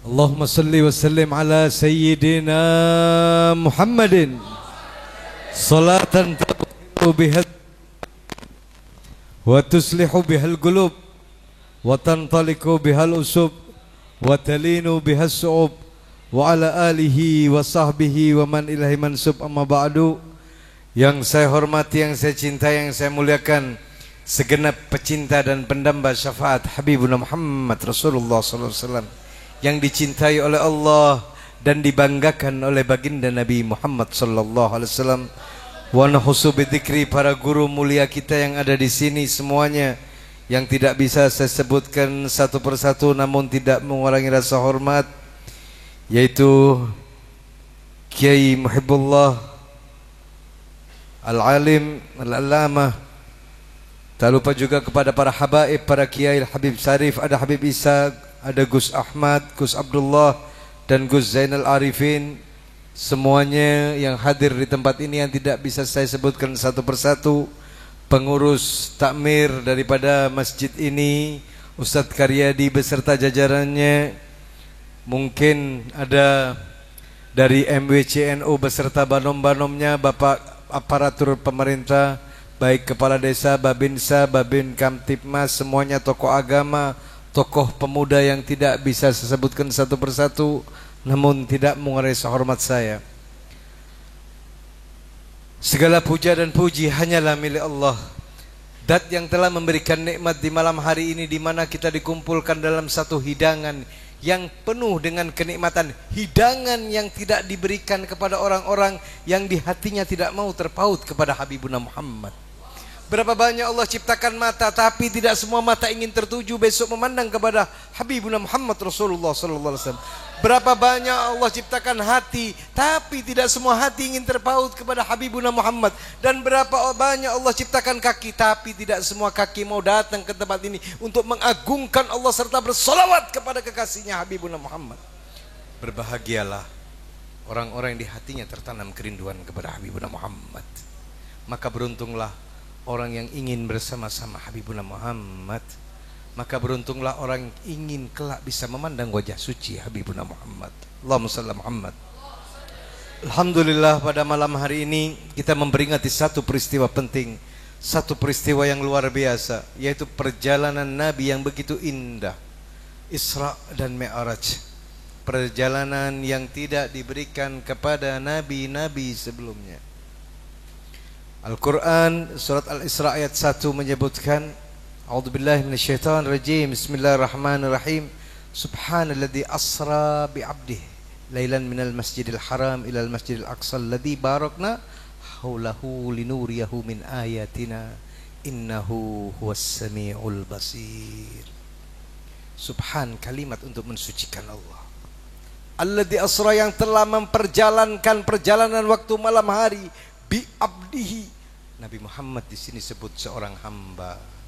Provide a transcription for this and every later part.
Allahumma salli wa sallim ala sayyidina Muhammadin salatan tabu bihal wa tuslihu bihal qulub wa tantaliku bihal usub wa talinu bihal su'ub wa ala alihi wa sahbihi wa man ilahi mansub. Amma ba'du. Yang saya hormati, yang saya cintai, yang saya muliakan, segenap pecinta dan pendamba syafaat Habibuna Muhammad Rasulullah sallallahu alaihi wasallam, yang dicintai oleh Allah dan dibanggakan oleh baginda Nabi Muhammad sallallahu alaihi wasallam. Wa nahusu bidzikri, para guru mulia kita yang ada di sini semuanya, yang tidak bisa saya sebutkan satu persatu namun tidak mengurangi rasa hormat, yaitu Kiai Muhibbullah Al-Alim Al-Allamah. Tak lupa juga kepada para habaib, para kiai, Habib Syarif, ada Habib Isa, ada Gus Ahmad, Gus Abdullah, dan Gus Zainal Arifin. Semuanya yang hadir di tempat ini yang tidak bisa saya sebutkan satu persatu. Pengurus takmir daripada masjid ini, Ustadz Karyadi beserta jajarannya. Mungkin ada dari MWCNU beserta banom-banomnya, Bapak aparatur pemerintah, baik kepala desa, Babinsa, Babin Kamtipmas, semuanya tokoh agama, tokoh pemuda yang tidak bisa saya sebutkan satu persatu namun tidak mengurangi hormat saya. Segala puja dan puji hanyalah milik Allah, Dat yang telah memberikan nikmat di malam hari ini, di mana kita dikumpulkan dalam satu hidangan yang penuh dengan kenikmatan, hidangan yang tidak diberikan kepada orang-orang yang di hatinya tidak mau terpaut kepada Habibuna Muhammad. Berapa banyak Allah ciptakan mata, tapi tidak semua mata ingin tertuju besok memandang kepada Habibuna Muhammad Rasulullah sallallahu alaihi wasallam. Berapa banyak Allah ciptakan hati, tapi tidak semua hati ingin terpaut kepada Habibuna Muhammad. Dan berapa banyak Allah ciptakan kaki, tapi tidak semua kaki mau datang ke tempat ini untuk mengagungkan Allah serta bersolawat kepada kekasihnya Habibuna Muhammad. Berbahagialah orang-orang yang di hatinya tertanam kerinduan kepada Habibuna Muhammad. Maka beruntunglah orang yang ingin bersama-sama Habibuna Muhammad. Maka beruntunglah orang yang ingin kelak bisa memandang wajah suci Habibuna Muhammad. Allahumma salli Muhammad. Alhamdulillah, pada malam hari ini kita memperingati satu peristiwa penting, satu peristiwa yang luar biasa, yaitu perjalanan Nabi yang begitu indah, Isra dan Mi'raj. Perjalanan yang tidak diberikan kepada nabi-nabi sebelumnya. Al-Quran surat Al-Isra ayat 1 menyebutkan, A'udzubillahi minasyaitonir rajim. Bismillahirrahmanirrahim. Subhanalladzi asra bi'abdihi lailan minal masjidil haram ilal masjidil aqsa alladzi barakna haulahu linuriyahu min ayatina innahu huwas samiul basir. Subhan, kalimat untuk mensucikan Allah. Alladzi asra, yang telah memperjalankan perjalanan waktu malam hari, bi'abdihi. Nabi Muhammad di sini sebut seorang hamba.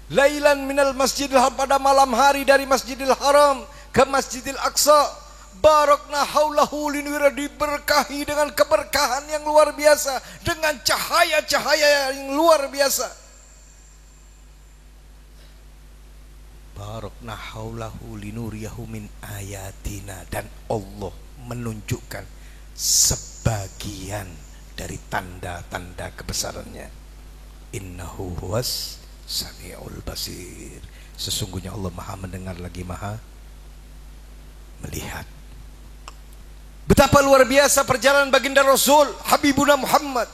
Lailan minal masjidil haram, pada malam hari dari Masjidil Haram ke Masjidil Aqsa. Barakna haulahu linwira, diberkahi dengan keberkahan yang luar biasa, dengan cahaya-cahaya yang luar biasa. Barakna haulahu linuriyahu min ayatina, dan Allah menunjukkan sebagian dari tanda-tanda kebesarannya. Innahu huwas samiul basir. Sesungguhnya Allah maha mendengar lagi maha melihat. Betapa luar biasa perjalanan baginda Rasul Habibuna Muhammad.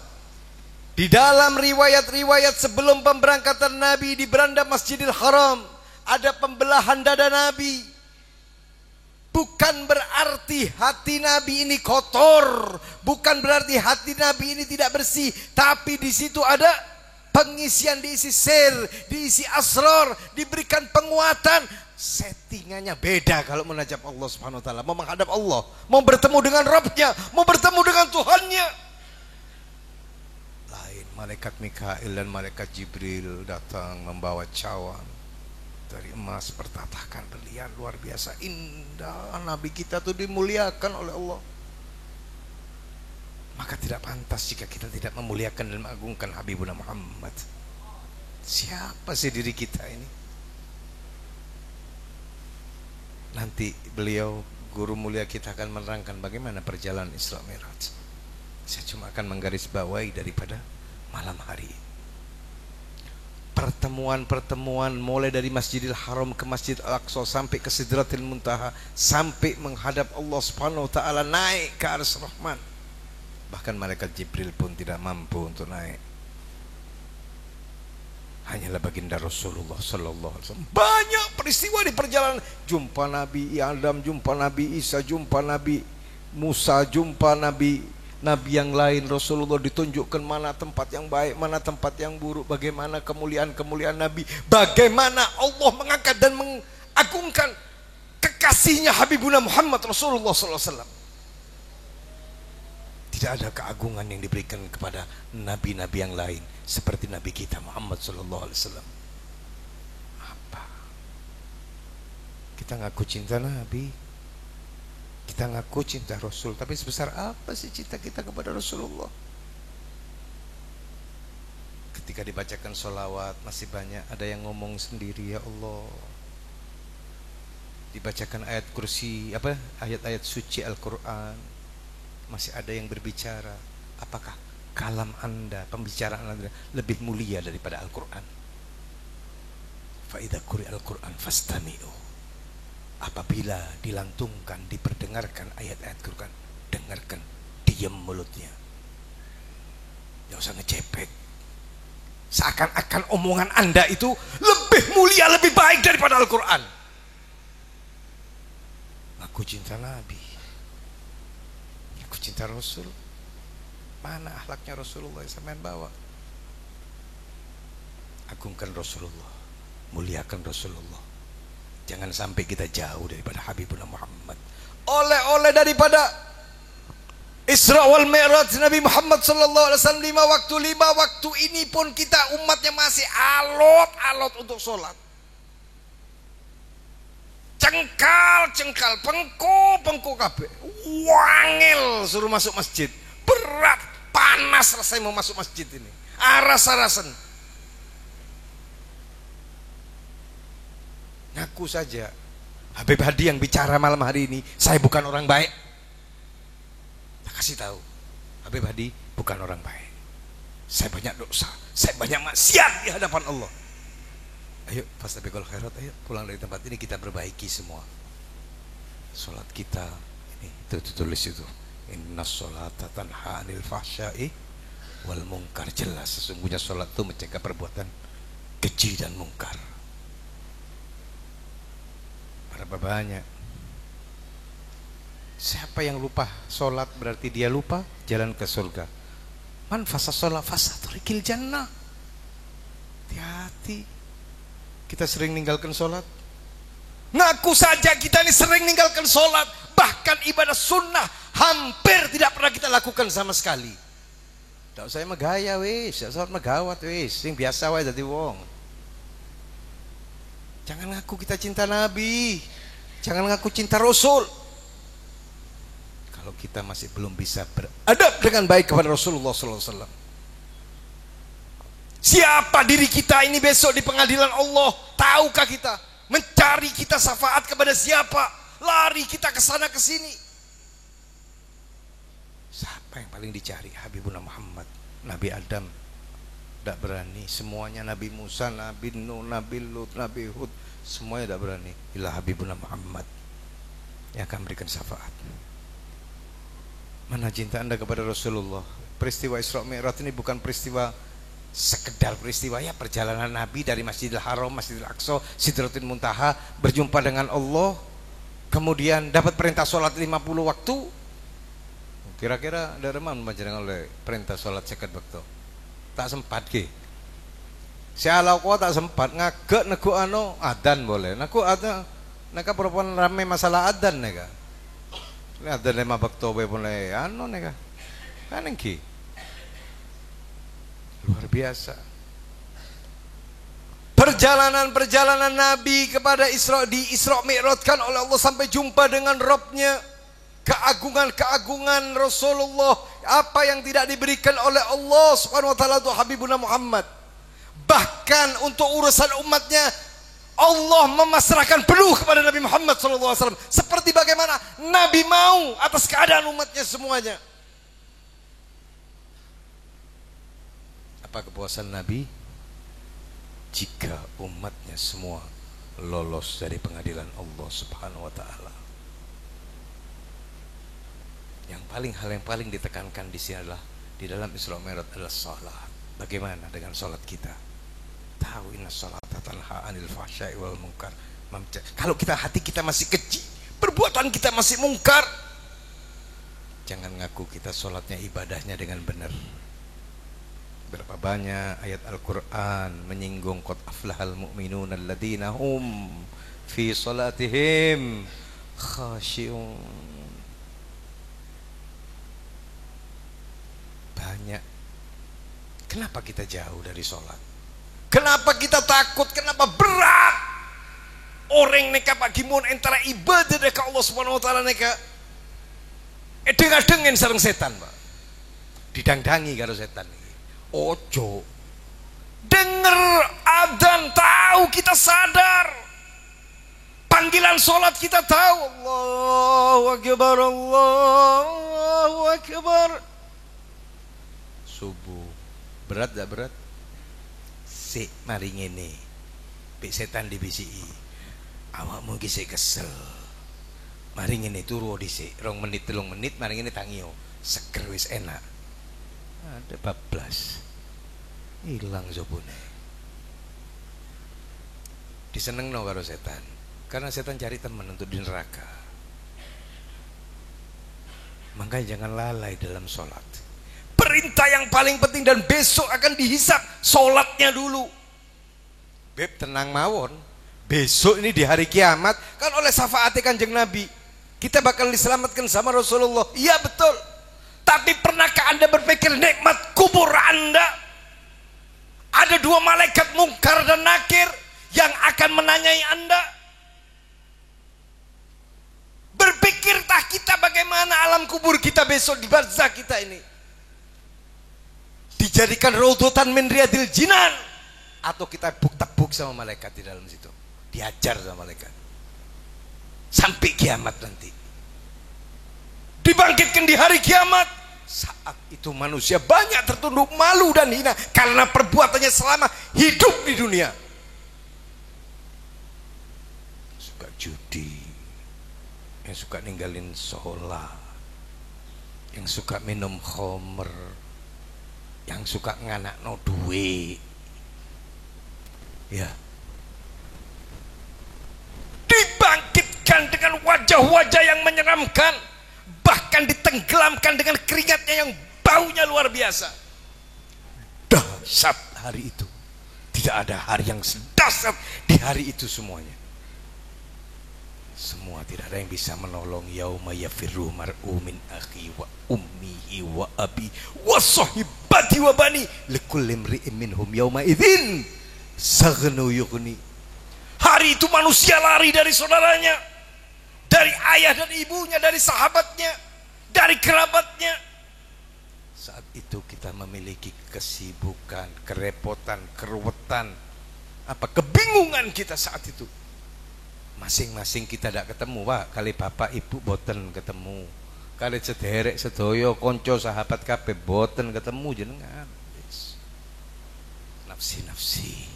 Di dalam riwayat-riwayat sebelum pemberangkatan Nabi di beranda Masjidil Haram, ada pembelahan dada Nabi. Bukan berarti hati Nabi ini kotor, bukan berarti hati Nabi ini tidak bersih, tapi di situ ada pengisian, diisi sir, diisi asrar, diberikan penguatan. Settingannya beda kalau menajab Allah Subhanahu wa taala, mau menghadap Allah, mau bertemu dengan Rabbnya, mau bertemu dengan Tuhannya. Lain, malaikat Mikail dan malaikat Jibril datang membawa cawan dari emas bertatahkan berlian, luar biasa indah. Nabi kita tuh dimuliakan oleh Allah. Maka tidak pantas jika kita tidak memuliakan dan mengagungkan Habibuna Muhammad. Siapa sih diri kita ini? Nanti beliau guru mulia kita akan menerangkan bagaimana perjalanan Isra Mi'raj. Saya cuma akan menggarisbawahi daripada malam hari. Pertemuan-pertemuan mulai dari Masjidil Haram ke Masjid Al-Aqsa sampai ke Sidratil Muntaha, sampai menghadap Allah Subhanahu wa taala, naik ke Arsy Rahman. Bahkan malaikat Jibril pun tidak mampu untuk naik. Hanyalah baginda Rasulullah sallallahu alaihi wasallam. Banyak peristiwa di perjalanan, jumpa Nabi Adam, jumpa Nabi Isa, jumpa Nabi Musa, jumpa Nabi yang lain. Rasulullah ditunjukkan mana tempat yang baik, mana tempat yang buruk, bagaimana kemuliaan-kemuliaan Nabi, bagaimana Allah mengangkat dan mengagungkan kekasihnya Habibuna Muhammad Rasulullah sallallahu alaihi wasallam. Tidak ada keagungan yang diberikan kepada nabi-nabi yang lain seperti Nabi kita Muhammad sallallahu alaihi wasallam. Apa? Kita ngaku cinta Nabi, kita ngaku cinta Rasul, tapi sebesar apa sih cinta kita kepada Rasulullah? Ketika dibacakan sholawat masih banyak ada yang ngomong sendiri, ya Allah. Dibacakan ayat kursi, ayat-ayat suci Al-Quran, masih ada yang berbicara. Apakah kalam Anda, pembicaraan Anda lebih mulia daripada Al-Quran? Fa idza quri'al Quran fastami'u. Apabila dilantungkan, diperdengarkan ayat-ayat Quran, dengarkan, diam mulutnya, jangan usah ngecepek. Seakan-akan omongan Anda itu lebih mulia, lebih baik daripada Al-Quran. Aku cinta Nabi, aku cinta Rasul. Mana akhlaknya Rasulullah yang sampean bawa? Agungkan Rasulullah, muliakan Rasulullah. Jangan sampai kita jauh daripada Habibuna Muhammad. Oleh-oleh daripada Isra wal Mi'raj Nabi Muhammad sallallahu alaihi wasallam, 5 waktu ini pun kita umatnya masih alot-alot untuk sholat. Cengkal, pengko kabeh. Wangil suruh masuk masjid. Berat, panas rasanya mau masuk masjid ini. Aras-arasan. Ngaku saja Habib Hadi yang bicara malam hari ini, saya bukan orang baik. Tak kasih tahu, Habib Hadi bukan orang baik. Saya banyak dosa, saya banyak maksiat di hadapan Allah. Ayo fastabiqul khairat, ayo pulang dari tempat ini kita perbaiki semua. Salat kita ini tulis itu, innas sholata tanha 'anil fahsya'i wal munkar. Jelas sesungguhnya salat itu mencegah perbuatan keji dan mungkar. Berapa banyak? Siapa yang lupa sholat berarti dia lupa jalan ke surga. Man fasa sholat fasa turikil jannah. Hati-hati. Kita sering ninggalkan sholat. Ngaku saja kita ini sering ninggalkan sholat. Bahkan ibadah sunnah hampir tidak pernah kita lakukan sama sekali. Tak usah megaya wis, sholat megawat wis, sing biasa wae dadi wong. Jangan ngaku kita cinta Nabi, jangan ngaku cinta Rasul, kalau kita masih belum bisa beradab dengan baik kepada Rasulullah SAW. Siapa diri kita ini besok di pengadilan Allah? Tahukah kita? Mencari kita syafaat kepada siapa? Lari kita ke sana ke sini. Siapa yang paling dicari? Habibuna Muhammad. Nabi Adam tidak berani, semuanya Nabi Musa, Nabi Nuh, Nabi Lut, Nabi Hud, semuanya tidak berani. Ila Habibuna Muhammad yang akan memberikan syafaat. Mana cinta Anda kepada Rasulullah? Peristiwa Isra Mi'raj ini bukan peristiwa sekedar peristiwa, ya, perjalanan Nabi dari Masjidil Haram, Masjidil Aqsa, Sidratul Muntaha, berjumpa dengan Allah, kemudian dapat perintah sholat 50 waktu. Kira-kira dari mana panjenengan oleh perintah sholat 50 waktu? Tak sempat ke? Sialau kau tak sempat ngagek nego ano adan boleh. Naku ada, naka perempuan ramai masalah adan nega. Ini adan 5 waktu boleh ano nega. Kan engki. Luar biasa. Perjalanan Nabi kepada Isra Mi'rajkan oleh Allah sampai jumpa dengan Rabbnya. Keagungan Rasulullah, apa yang tidak diberikan oleh Allah Subhanahu wa taala untuk Habibuna Muhammad. Bahkan untuk urusan umatnya, Allah memasrahkan penuh kepada Nabi Muhammad SAW, seperti bagaimana Nabi mau atas keadaan umatnya semuanya. Apa kepuasan Nabi? Jika umatnya semua lolos dari pengadilan Allah Subhanahu wa taala. Hal yang paling ditekankan di sini adalah di dalam Isra Mi'raj adalah salat. Bagaimana dengan salat kita? Tahu inna salata tanha 'anil fahsya'i wal munkar. Kalau hati kita masih kecil, perbuatan kita masih mungkar, jangan ngaku kita salatnya ibadahnya dengan benar. Berapa banyak ayat Al-Quran menyinggung qad aflahal mu'minuna alladzina hum fi salatihim khashi'un. Banyak. Kenapa kita jauh dari sholat? Kenapa kita takut? Kenapa berat? Orang neka pagi mun antara ibadah deka Allah Subhanahu wa taala neka edeng-edengin sareng setan, Pak. Didangdangi karo setan. Ojo denger adzan, tahu kita sadar, panggilan sholat kita tahu, Allahu Akbar, Allahu Akbar. Subuh berat gak berat? Si maring ini pik setan dibisiki, awakmu ki sik kesel, maring ini turu dhisik 2 menit 3 menit, maring ini tangio seger wis enak, ada bablas hilang jobone. Disenengno karo setan, karena setan cari teman untuk di neraka. Makanya jangan lalai dalam sholat. Perintah yang paling penting dan besok akan dihisap, sholatnya dulu. Beb tenang mawon, besok ini di hari kiamat kan oleh syafaat Kanjeng Nabi kita bakal diselamatkan sama Rasulullah. Iya betul. Tapi pernahkah Anda berpikir nikmat kubur Anda? Ada 2 malaikat Mungkar dan Nakir yang akan menanyai Anda. Berpikirlah kita bagaimana alam kubur kita besok di barzah kita ini. Dijadikan raudhatan min riyadil jinan, atau kita tebuk sama malaikat di dalam situ, diajar sama malaikat sampai kiamat nanti. Dibangkitkan di hari kiamat. Saat itu manusia banyak tertunduk malu dan hina karena perbuatannya selama hidup di dunia. Suka judi, yang suka ninggalin sholat, yang suka minum khamr, yang suka nganakno duit, ya, dibangkitkan dengan wajah-wajah yang menyeramkan, bahkan ditenggelamkan dengan keringatnya yang baunya luar biasa. Dahsyat hari itu. Tidak ada hari yang sedahsyat di hari itu semuanya. Semua tidak ada yang bisa menolong. Yauma yafirru mar'u min akhi wa ummihi wa abi wa sahibati wa bani likulli imri'in minhum yauma idzin saghnu yughni. Hari itu manusia lari dari saudaranya, dari ayah dan ibunya, dari sahabatnya, dari kerabatnya. Saat itu kita memiliki kesibukan, kerepotan, keruwetan, kebingungan kita saat itu. Masing-masing kita tidak ketemu, Pak. Kali bapak ibu boten ketemu, kali sederek sedoyo konco sahabat kabeh boten ketemu jenengan. Nafsi-nafsi.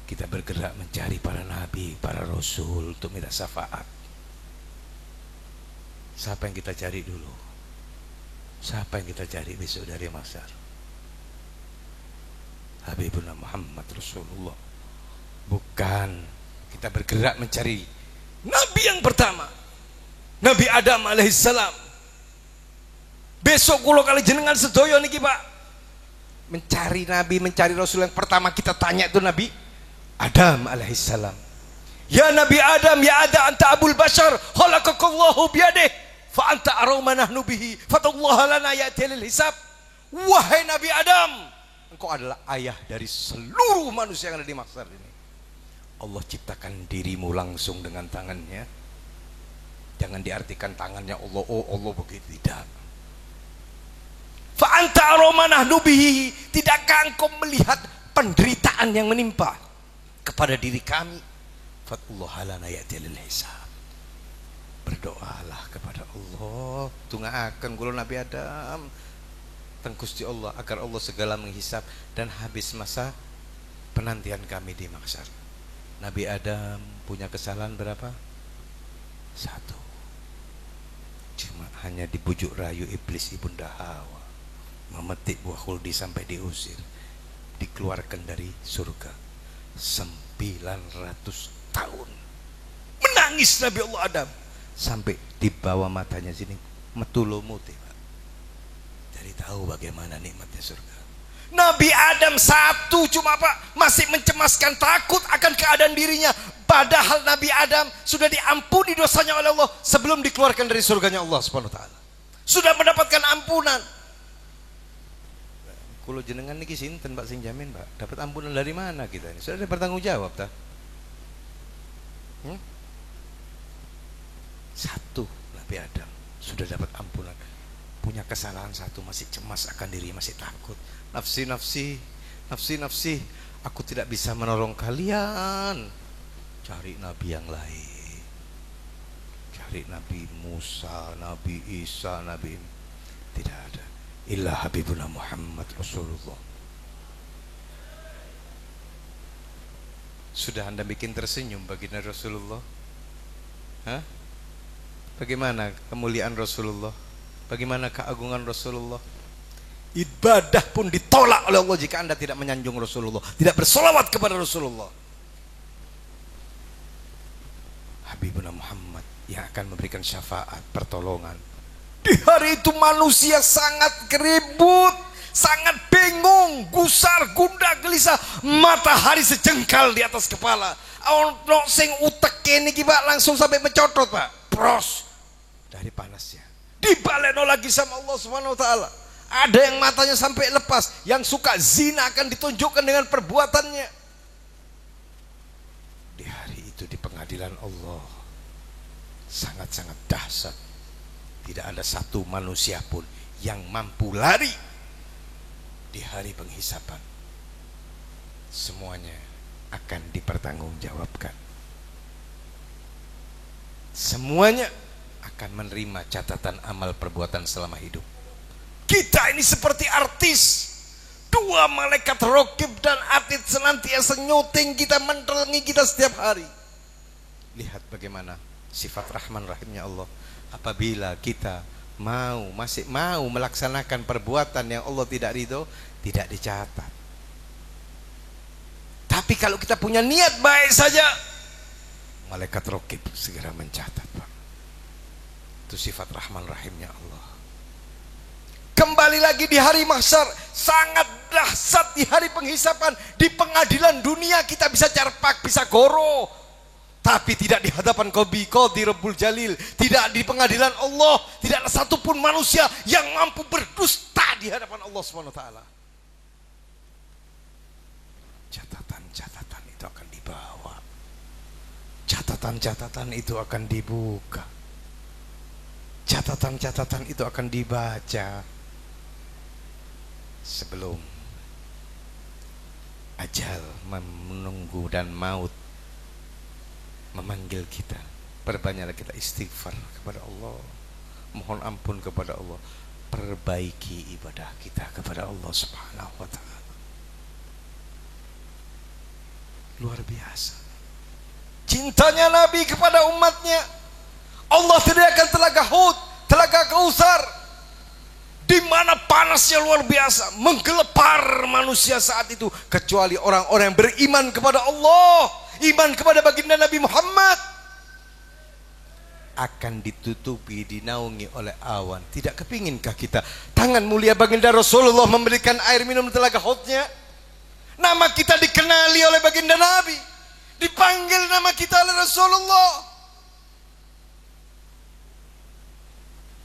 Kita bergerak mencari para nabi, para rasul untuk minta syafaat. Siapa yang kita cari dulu? Siapa yang kita cari besok dari mahsyar? Habibuna Muhammad Rasulullah. Bukan kita bergerak mencari nabi yang pertama, Nabi Adam alaihissalam. Besok kula kali jenengan sedoyo niki, Pak, mencari nabi, mencari rasul yang pertama kita tanya itu Nabi Adam alaihissalam. Ya Nabi Adam, ya Adam anta abul bashar khalaqakallahu biyadih fa anta arama nahnu bihi fatallaha lana ya'til hisab. Wahai Nabi Adam, engkau adalah ayah dari seluruh manusia yang ada di mahsyar ini. Allah ciptakan dirimu langsung dengan tangannya. Jangan diartikan tangannya Allah, oh Allah begitu, tidak. Fa anta arama nahnu bihi, tidakkah engkau melihat penderitaan yang menimpa? kepada diri kami. Fatullah lana ya'til hisab. Berdoalah kepada Allah, tungaaken kula Nabi Adam teng Gusti Allah agar Allah segala menghisap dan habis masa penantian kami di mahsyar. Nabi Adam punya kesalahan berapa? 1. Cuma hanya dibujuk rayu iblis ibunda Hawa, memetik buah khuldi sampai diusir, dikeluarkan dari surga. 900 tahun menangis Nabi Allah Adam sampai di bawah matanya sini metulo mute, Pak. Jadi tahu bagaimana nikmatnya surga. Nabi Adam 1 cuma Pak masih mencemaskan, takut akan keadaan dirinya, padahal Nabi Adam sudah diampuni dosanya oleh Allah sebelum dikeluarkan dari surganya Allah Subhanahu wa taala. Sudah mendapatkan ampunan. Kulo jenengan niki sinten Pak sing jamin, Pak? Dapat ampunan dari mana kita ini? Sudah ada bertanggung jawab ta? 1 Nabi Adam sudah dapat ampunan. Punya kesalahan 1 masih cemas akan diri, masih takut. Nafsi nafsi, nafsi nafsi, aku tidak bisa menolong kalian. Cari nabi yang lain. Cari Nabi Musa, Nabi Isa, Nabi, tidak ada. Illa Habibuna Muhammad Rasulullah. Sudah Anda bikin tersenyum baginda Rasulullah? Hah? Bagaimana kemuliaan Rasulullah? Bagaimana keagungan Rasulullah? Ibadah pun ditolak oleh Allah jika Anda tidak menyanjung Rasulullah, tidak bersolawat kepada Rasulullah. Habibuna Muhammad yang akan memberikan syafaat, pertolongan. Di hari itu manusia sangat keribut, sangat bingung, gusar, gundah, gelisah. Matahari sejengkal di atas kepala. Ono sing utek ini Pak langsung sampai mencotot Pak. Pros dari panasnya. Dibaleno lagi sama Allah Subhanahu wa taala. Ada yang matanya sampai lepas, yang suka zina akan ditunjukkan dengan perbuatannya. Di hari itu di pengadilan Allah sangat-sangat dahsyat. Tidak ada satu manusia pun yang mampu lari di hari penghisapan. Semuanya akan dipertanggungjawabkan. Semuanya akan menerima catatan amal perbuatan selama hidup. Kita ini seperti artis, 2 malaikat rokib dan atid senantiasa nyuting kita, mentelengi kita setiap hari. Lihat bagaimana sifat Rahman Rahimnya Allah. Apabila kita masih mau melaksanakan perbuatan yang Allah tidak ridho, tidak dicatat. Tapi kalau kita punya niat baik saja, malaikat rokib segera mencatat, Pak. Itu sifat Rahman Rahimnya Allah. Kembali lagi di hari mahsyar, sangat dahsyat di hari penghisapan. Di pengadilan dunia kita bisa carpak, bisa goro, tapi tidak di hadapan Qadi Rabbul Jalil. Tidak di pengadilan Allah. Tidak ada satupun manusia yang mampu berdusta di hadapan Allah SWT. Catatan-catatan itu akan dibawa. Catatan-catatan itu akan dibuka. Catatan-catatan itu akan dibaca. Sebelum ajal menunggu dan maut memanggil kita, perbanyaklah kita istighfar kepada Allah, mohon ampun kepada Allah, perbaiki ibadah kita kepada Allah Subhanahu wa taala. Luar biasa cintanya Nabi kepada umatnya. Allah sediakan telaga Hud, telaga Kausar, di mana panasnya luar biasa, menggelepar manusia saat itu, kecuali orang-orang yang beriman kepada Allah, iman kepada baginda Nabi Muhammad, akan ditutupi, dinaungi oleh awan. Tidak kepinginkah kita tangan mulia baginda Rasulullah memberikan air minum telaga Hudnya? Nama kita dikenali oleh baginda Nabi, dipanggil nama kita oleh Rasulullah.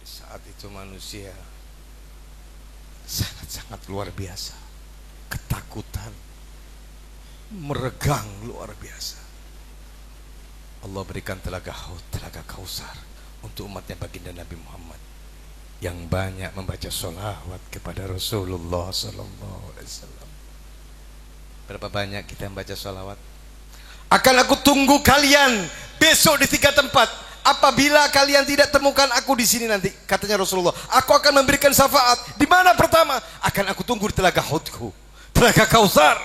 Saat itu manusia sangat-sangat luar biasa, ketakutan, meregang luar biasa. Allah berikan telaga Hud, telaga Kausar untuk umatnya baginda Nabi Muhammad yang banyak membaca sholawat kepada Rasulullah SAW. Berapa banyak kita membaca sholawat? Akan aku tunggu kalian besok di 3 tempat. Apabila kalian tidak temukan aku di sini nanti, katanya Rasulullah, aku akan memberikan syafaat. Di mana pertama? Akan aku tunggu di telaga Haudku, telaga Kautsar.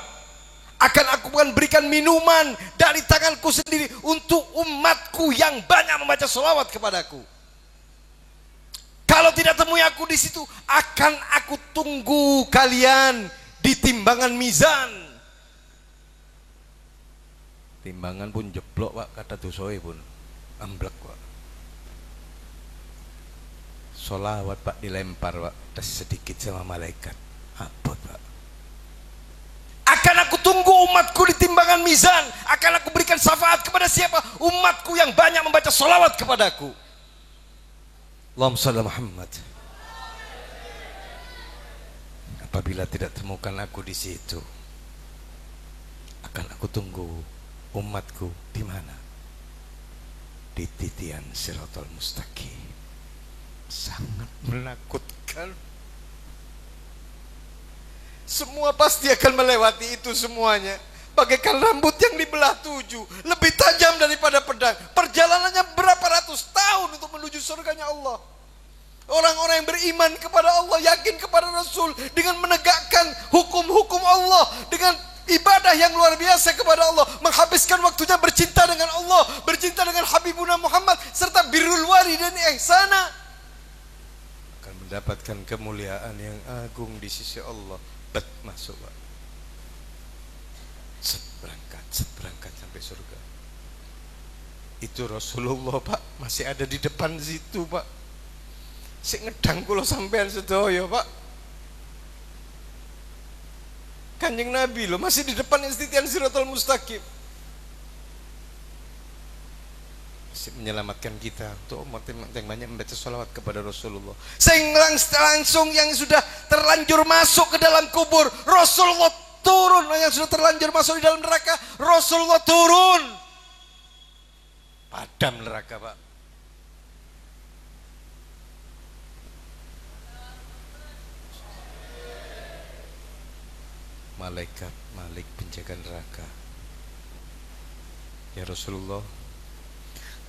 Akan aku berikan minuman dari tanganku sendiri untuk umatku yang banyak membaca sholawat kepadaku. Kalau tidak temui aku di situ, akan aku tunggu kalian di timbangan mizan. Timbangan pun jeblok pak, kata dosoi pun amblek pak. Sholawat pak dilempar pak, tes sedikit sama malaikat. Abot pak. Akan aku tunggu umatku di timbangan mizan. Akan aku berikan syafaat kepada siapa? Umatku yang banyak membaca sholawat kepadaku. Allahumma shalli Muhammad. Apabila tidak temukan aku di situ, akan aku tunggu umatku di mana? Di titian Siratal Mustaqim. Sangat menakutkan. Semua pasti akan melewati itu semuanya. Bagaikan rambut yang dibelah 7, lebih tajam daripada pedang. Perjalanannya berapa ratus tahun untuk menuju surganya Allah. Orang-orang yang beriman kepada Allah, yakin kepada Rasul, dengan menegakkan hukum-hukum Allah, dengan ibadah yang luar biasa kepada Allah, menghabiskan waktunya bercinta dengan Allah, bercinta dengan Habibuna Muhammad, serta birrul walidain ihsana, akan mendapatkan kemuliaan yang agung di sisi Allah. Bet masuk pak. Set berangkat sampai surga. Itu Rasulullah pak, masih ada di depan situ pak. Sik ngedang kula sampean sedaya pak. Kanjeng Nabi loh masih di depan titian Siratal Mustaqim. Masih menyelamatkan kita untuk umat yang banyak membaca sholawat kepada Rasulullah. Sehingga langsung yang sudah terlanjur masuk ke dalam kubur, Rasulullah turun. Yang sudah terlanjur masuk di dalam neraka, Rasulullah turun. Padam neraka pak. Malaikat Malik penjaga neraka, ya Rasulullah,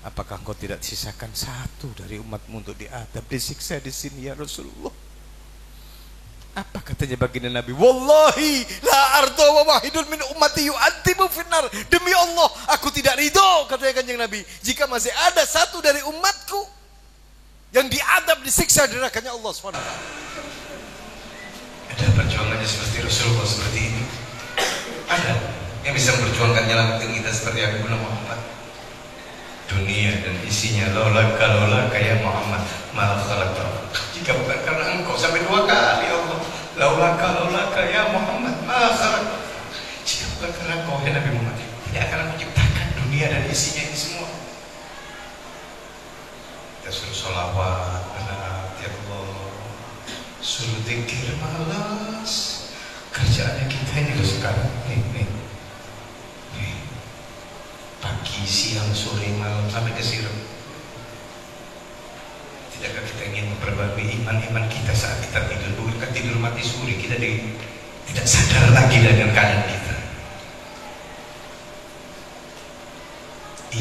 apakah engkau tidak sisakan satu dari umatmu untuk diadab, disiksa di sini ya Rasulullah? Apa katanya baginda Nabi? Wallahi la ardo wa wahidun min ummati yu'adzibu finnar. Demi Allah, aku tidak ridho, katanya kanjeng Nabi, jika masih ada satu dari umatku yang diadab, disiksa di nerakanya Allah SWT. Ada perjuangannya seperti Rasulullah seperti ini? Ada yang bisa memperjuangkan nyelamatin kita seperti Habibuna Muhammad? Dunia dan isinya laulaka ya Muhammad malah khalaqta. Jika bukan karena engkau, sampai 2 kali Allah, laulaka ya Muhammad malah khalaqta. Jika bukan karena engkau ya Nabi Muhammad, tidak akan aku ciptakan dunia dan isinya ini semua. Kita suruh sholawat, ya Allah, suruh zikir malas. Kerjaannya kita ini loh sekarang nih. Pagi, siang, sore, malam sampai ke siram. Tidakkah kita ingin memperbarui iman kita saat kita tidur? Bukan tidur mati suri, kita tidak sadar lagi dengan keadaan kita.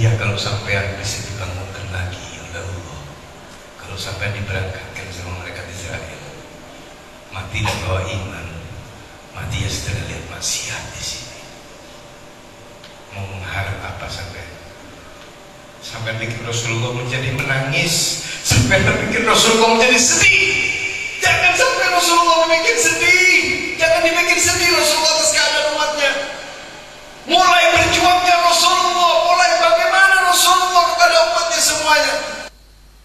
Iya, kalau sampai bisa dibangunkan lagi oleh Allah, kalau sampai diberangkatkan sama mereka di Israel, mati dan bawa iman, mati ya setelah lihat maksiat di sini. Mau mengharap apa sampai bikin Rasulullah menjadi menangis, sampai bikin Rasulullah menjadi sedih. Jangan sampai Rasulullah dibikin sedih, jangan dibikin sedih Rasulullah atas keadaan umatnya. Mulai berjuangnya Rasulullah, mulai bagaimana Rasulullah kepada umatnya semuanya.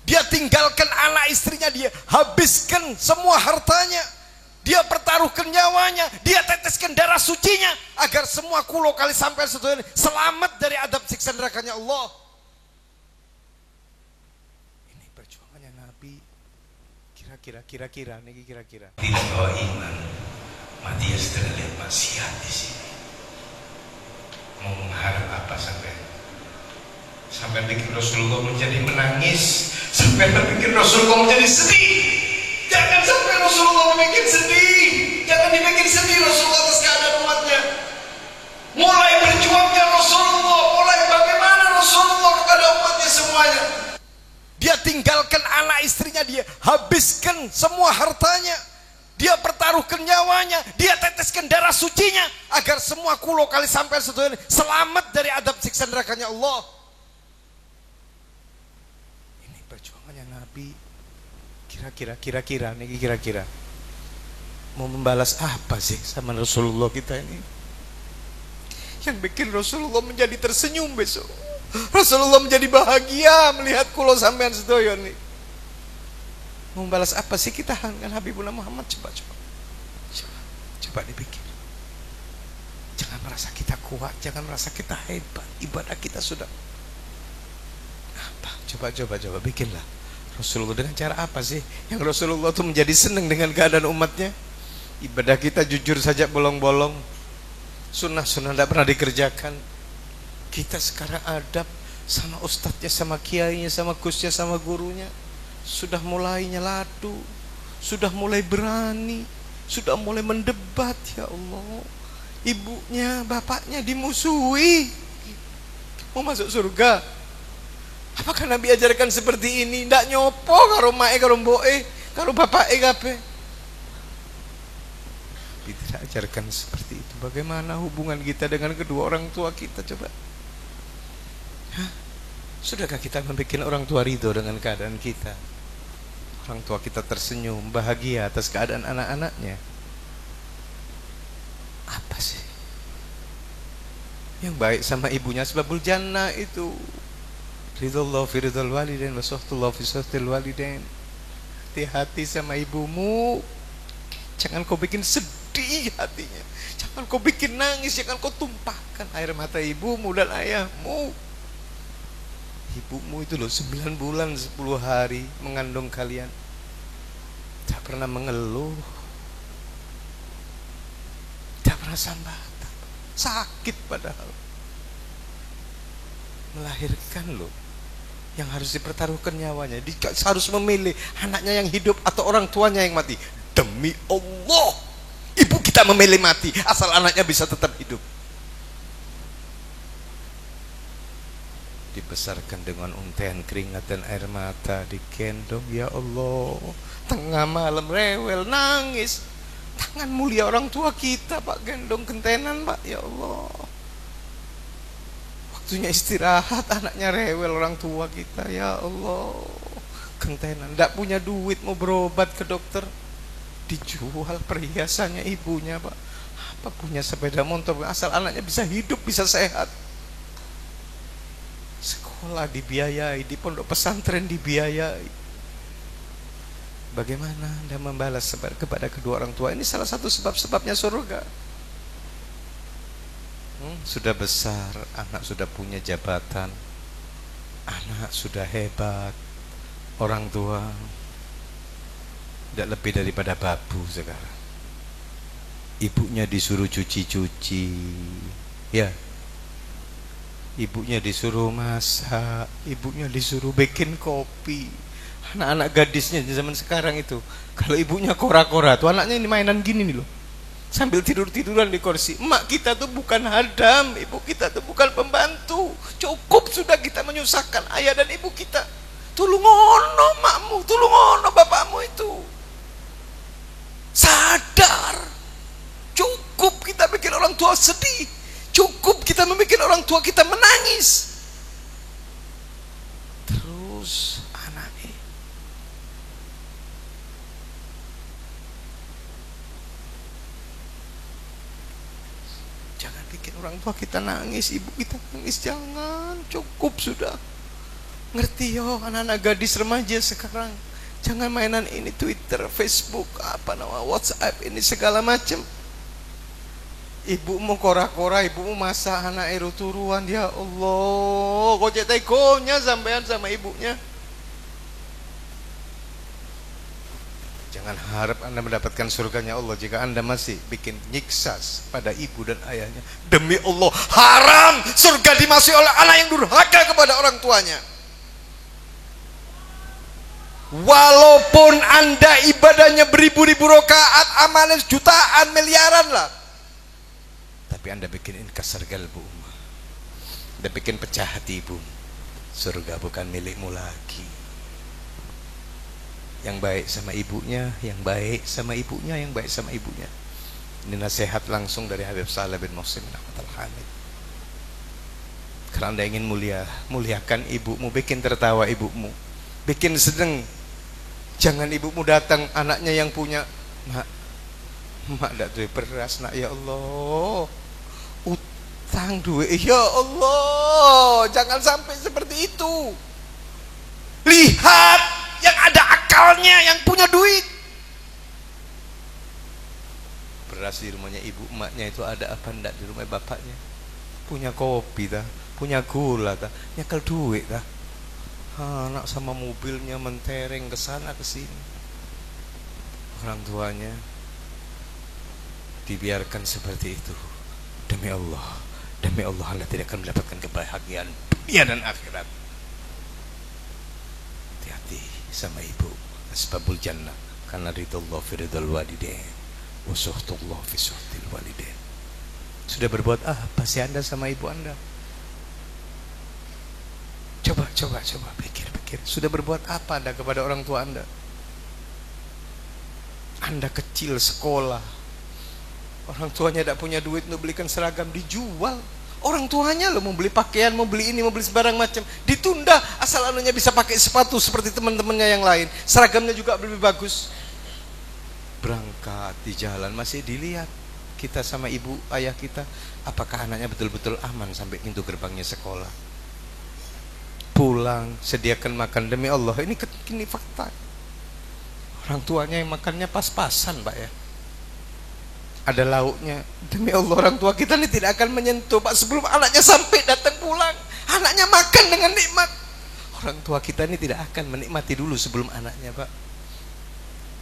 Dia tinggalkan anak istrinya, dia habiskan semua hartanya, dia pertaruhkan nyawanya, dia teteskan darah sucinya agar semua kulo kali sampai setuju selamat dari adab siksa nerakanya Allah. Ini perjuangannya Nabi. Kira-kira tidak bawa iman, mati ya setelah lihat maksiat di sini. Mau mengharap apa sampai bikin Rasulullah menjadi menangis, sampai bikin Rasulullah menjadi sedih. Jangan sampai Rasulullah dibikin sedih, jangan dibikin sedih Rasulullah atas keadaan umatnya. Mulai berjuangnya Rasulullah, tinggalkan anak istrinya, dia habiskan semua hartanya, dia pertaruhkan nyawanya, dia teteskan darah sucinya agar semua kulo kali sampai setuju selamat dari adab siksa nerakanya Allah. Ini perjuangannya Nabi. Kira-kira mau membalas apa sih sama Rasulullah kita ini, yang bikin Rasulullah menjadi tersenyum besok? Rasulullah menjadi bahagia melihat kulo sampean sedoyo nih. Mau membalas apa sih kita dengan Habibullah Muhammad? Coba dipikir. Jangan merasa kita kuat, jangan merasa kita hebat. Ibadah kita sudah apa? Coba bikinlah. Rasulullah dengan cara apa sih yang Rasulullah tuh menjadi senang dengan keadaan umatnya? Ibadah kita jujur saja bolong-bolong, sunnah-sunnah tidak pernah dikerjakan. Kita sekarang adab sama ustadznya, sama kiainya, sama gusnya, sama gurunya sudah mulai nyeladu, sudah mulai berani, sudah mulai mendebat. Ya Allah, ibunya, bapaknya dimusuhi, mau masuk surga. Apakah Nabi ajarkan seperti ini? Ndak nyopo karo mae, karo mboke, karo bapake kabeh. Nabi tidak ajarkan seperti itu. Bagaimana hubungan kita dengan kedua orang tua kita, coba? Sudahkah kita membuat orang tua ridho dengan keadaan kita? Orang tua kita tersenyum, bahagia atas keadaan anak-anaknya. Apa sih yang baik sama ibunya? Sebabul jannah itu ridullah fi ridul walidain wa sakhtullah fi sakhtil walidain. Hati-hati sama ibumu, jangan kau bikin sedih hatinya, jangan kau bikin nangis, jangan kau tumpahkan air mata ibumu dan ayahmu. Ibumu itu loh 9 bulan 10 hari mengandung kalian, tak pernah mengeluh, tak pernah sambatan, sakit padahal melahirkan loh, yang harus dipertaruhkan nyawanya. Dia harus memilih anaknya yang hidup atau orang tuanya yang mati. Demi Allah, ibu kita memilih mati asal anaknya bisa tetap hidup. Dibesarkan dengan untaian keringat dan air mata, digendong, ya Allah, tengah malam rewel nangis, tangan mulia orang tua kita Pak, gendong gentenan Pak, ya Allah. Waktunya istirahat, anaknya rewel orang tua kita, ya Allah, gentenan, tidak punya duit mau berobat ke dokter, dijual perhiasannya ibunya Pak. Apa punya sepeda motor asal anaknya bisa hidup, bisa sehat. Sekolah dibiayai, di pondok pesantren dibiayai. Bagaimana Anda membalas kepada kedua orang tua? Ini salah satu sebab-sebabnya surga. Sudah besar, anak sudah punya jabatan, anak sudah hebat, orang tua tidak lebih daripada babu sekarang. Ibunya disuruh cuci-cuci, ya. Ibunya disuruh masak, ibunya disuruh bikin kopi. Anak-anak gadisnya di zaman sekarang itu, kalau ibunya kora-kora tuh, anaknya ini mainan gini nih loh, sambil tidur-tiduran di kursi. Emak kita tuh bukan hadam, ibu kita tuh bukan pembantu. Cukup sudah kita menyusahkan ayah dan ibu kita. Tulungono makmu, tulungono bapakmu itu. Sadar, cukup kita bikin orang tua sedih, cukup kita membuat orang tua kita menangis. Terus anaknya jangan bikin orang tua kita nangis, ibu kita nangis, jangan. Cukup sudah. Ngerti yo anak-anak gadis remaja sekarang, jangan mainan ini Twitter, Facebook, apa nama WhatsApp ini segala macam. Ibumu kora-kora, ibumu masak, anak eru turuan, ya Allah, kok cetai gonya sampean sama ibunya. Jangan harap Anda mendapatkan surganya Allah jika Anda masih bikin nyiksa pada ibu dan ayahnya. Demi Allah, haram surga dimasuki oleh anak yang durhaka kepada orang tuanya. Walaupun Anda ibadahnya beribu-ribu rakaat, amalnya jutaan, miliaran lah, tapi Anda bikin inkasar galbu, Anda bikin pecah hati ibu, surga bukan milikmu lagi. Yang baik sama ibunya, yang baik sama ibunya, yang baik sama ibunya. Ini nasihat langsung dari Habib Saleh bin Muhsin bin Ahmad Al-Hamid. Karena Anda ingin mulia, muliakan ibumu, bikin tertawa ibumu, bikin sedeng. Jangan ibumu datang, anaknya yang punya, mak dak duwe beras nak, ya Allah, utang duit, ya Allah, jangan sampai seperti itu. Lihat yang ada akalnya, yang punya duit. Beras di rumahnya ibu emaknya itu ada apa ndak di rumah bapaknya? Punya kopi dah, punya gula dah, nyekel duit dah. Anak sama mobilnya mentereng ke sana ke sini. Orang tuanya dibiarkan seperti itu. Demi Allah Anda tidak akan mendapatkan kebahagiaan dunia dan akhirat. Hati-hati sama ibu. Asbabul jannah karena ridallah fi ridal walidain wa suhtullah fi suhtil walidain. Sudah berbuat apa sih Anda sama ibu Anda? Coba pikir. Sudah berbuat apa Anda kepada orang tua Anda? Anda kecil sekolah, orang tuanya tidak punya duit untuk belikan seragam, dijual. Orang tuanya loh mau beli pakaian, mau beli ini, mau beli sebarang macam, ditunda asal anunya bisa pakai sepatu seperti teman-temannya yang lain. Seragamnya juga lebih bagus. Berangkat di jalan masih dilihat kita sama ibu ayah kita, apakah anaknya betul-betul aman sampai pintu gerbangnya sekolah. Pulang sediakan makan, demi Allah ini fakta. Orang tuanya yang makannya pas-pasan Pak ya, ada lauknya, demi Allah orang tua kita ini tidak akan menyentuh Pak sebelum anaknya sampai datang pulang. Anaknya makan dengan nikmat. Orang tua kita ini tidak akan menikmati dulu sebelum anaknya Pak.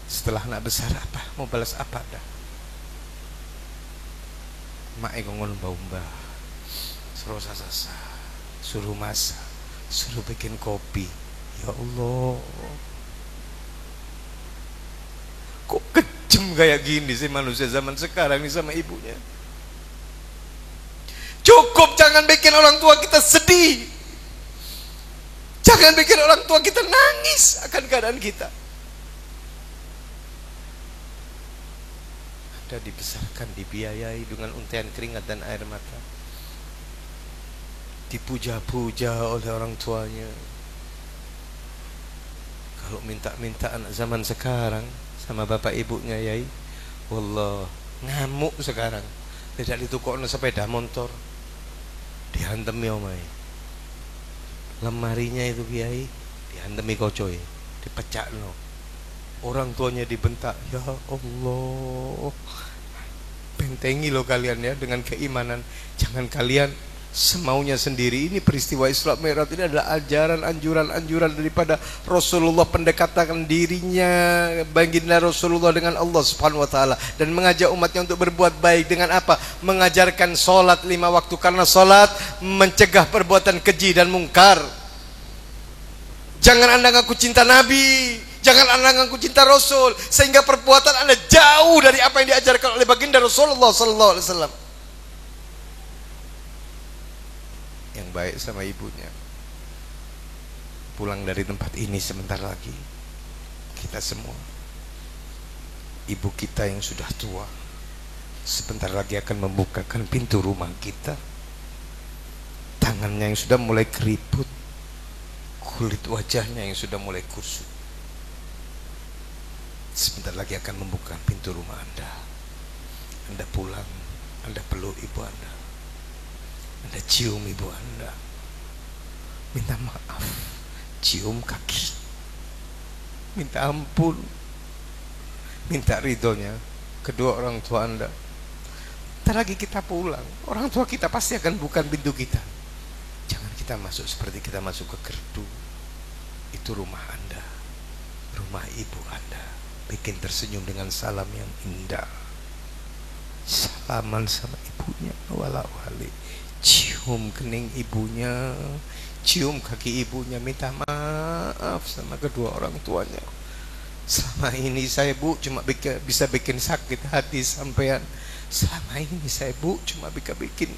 Setelah anak besar apa, mau balas apa dah. Mak ngongon baumba, suruh sasa, suruh masak, suruh bikin kopi. Ya Allah, kok kejem kayak gini sih manusia zaman sekarang ini sama ibunya. Cukup, jangan bikin orang tua kita sedih, jangan bikin orang tua kita nangis akan keadaan kita. Anda dibesarkan, dibiayai dengan untayan keringat dan air mata, dipuja-puja oleh orang tuanya. Kalau minta-minta anak zaman sekarang sama bapak ibunya yai, wallah ngamuk sekarang. Tidak ditukokno sepeda motor, dihantemi omai. Lemarinya itu kiai dihantemi kocoy, dipecakno. Orang tuanya dibentak. Ya Allah, bentengi lo kalian ya dengan keimanan. Jangan kalian semaunya sendiri. Ini peristiwa Isra Mi'raj ini adalah ajaran, anjuran daripada Rasulullah, pendekatan dirinya baginda Rasulullah dengan Allah Subhanahu wa taala, dan mengajak umatnya untuk berbuat baik dengan apa? Mengajarkan salat 5 waktu, karena salat mencegah perbuatan keji dan mungkar. Jangan Anda ngaku cinta Nabi, jangan Anda ngaku cinta Rasul sehingga perbuatan Anda jauh dari apa yang diajarkan oleh baginda Rasulullah sallallahu alaihi wasallam. Yang baik sama ibunya. Pulang dari tempat ini sebentar lagi, kita semua, ibu kita yang sudah tua sebentar lagi akan membukakan pintu rumah kita. Tangannya yang sudah mulai keriput, kulit wajahnya yang sudah mulai kusut, sebentar lagi akan membuka pintu rumah Anda. Anda pulang, Anda peluk ibu Anda, Anda cium ibu Anda, minta maaf, cium kaki, minta ampun, minta ridhonya kedua orang tua Anda. Ntar lagi kita pulang, orang tua kita pasti akan buka pintu kita. Jangan kita masuk seperti kita masuk ke gerdu. Itu rumah Anda, rumah ibu Anda. Bikin tersenyum dengan salam yang indah. Salaman sama ibunya, wala-wali. Cium kening ibunya, cium kaki ibunya, minta maaf sama kedua orang tuanya. Selama ini saya Bu cuma bisa bikin sakit hati sampean. Selama ini saya Bu cuma bisa bikin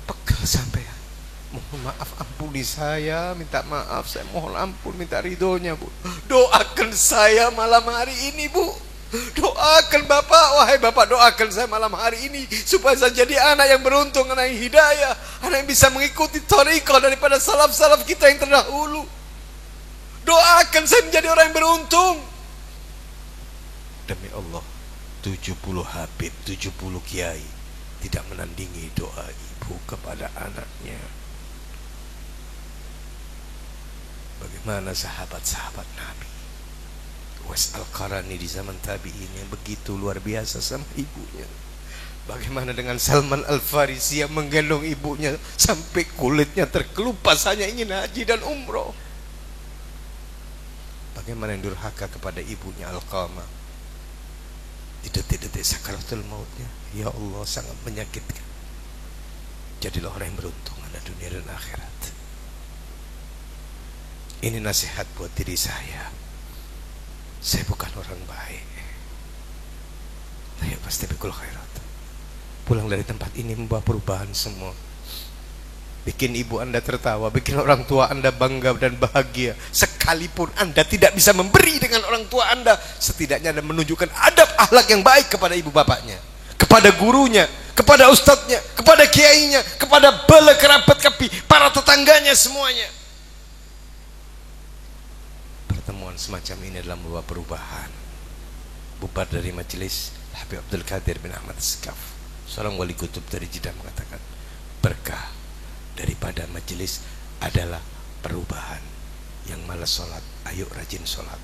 pegel sampean. Mohon maaf, ampuni saya, minta maaf, saya mohon ampun, minta ridhonya Bu. Doakan saya malam hari ini, Bu. Doakan Bapak, wahai Bapak, doakan saya malam hari ini supaya saya jadi anak yang beruntung, anak yang hidayah, anak yang bisa mengikuti thariqah daripada salaf-salaf kita yang terdahulu. Doakan saya menjadi orang yang beruntung. Demi Allah, 70 habib, 70 kiai tidak menandingi doa ibu kepada anaknya. Bagaimana sahabat-sahabat Nabi, Uwais Al-Qarani di zaman tabi'in yang begitu luar biasa sama ibunya. Bagaimana dengan Salman Al-Farisi yang menggendong ibunya sampai kulitnya terkelupas hanya ingin haji dan umroh. Bagaimana yang durhaka kepada ibunya Alqamah di detik-detik sakaratul mautnya. Ya Allah, sangat menyakitkan. Jadilah orang yang beruntung ada dunia dan akhirat. Ini nasihat buat diri saya. Saya bukan orang baik, tapi pasti bikul khairat. Pulang dari tempat ini membawa perubahan semua. Bikin ibu Anda tertawa, bikin orang tua Anda bangga dan bahagia. Sekalipun Anda tidak bisa memberi dengan orang tua Anda, setidaknya Anda menunjukkan adab akhlak yang baik kepada ibu bapaknya, kepada gurunya, kepada ustadznya, kepada kiainya, kepada bala kerabat kapi, para tetangganya semuanya. Pertemuan semacam ini adalah membawa perubahan. Bubar dari majelis, Habib Abdul Qadir bin Ahmad As-Sakaf, seorang wali kutub dari Jeddah, mengatakan berkah daripada majelis adalah perubahan. Yang malas sholat, ayo rajin sholat.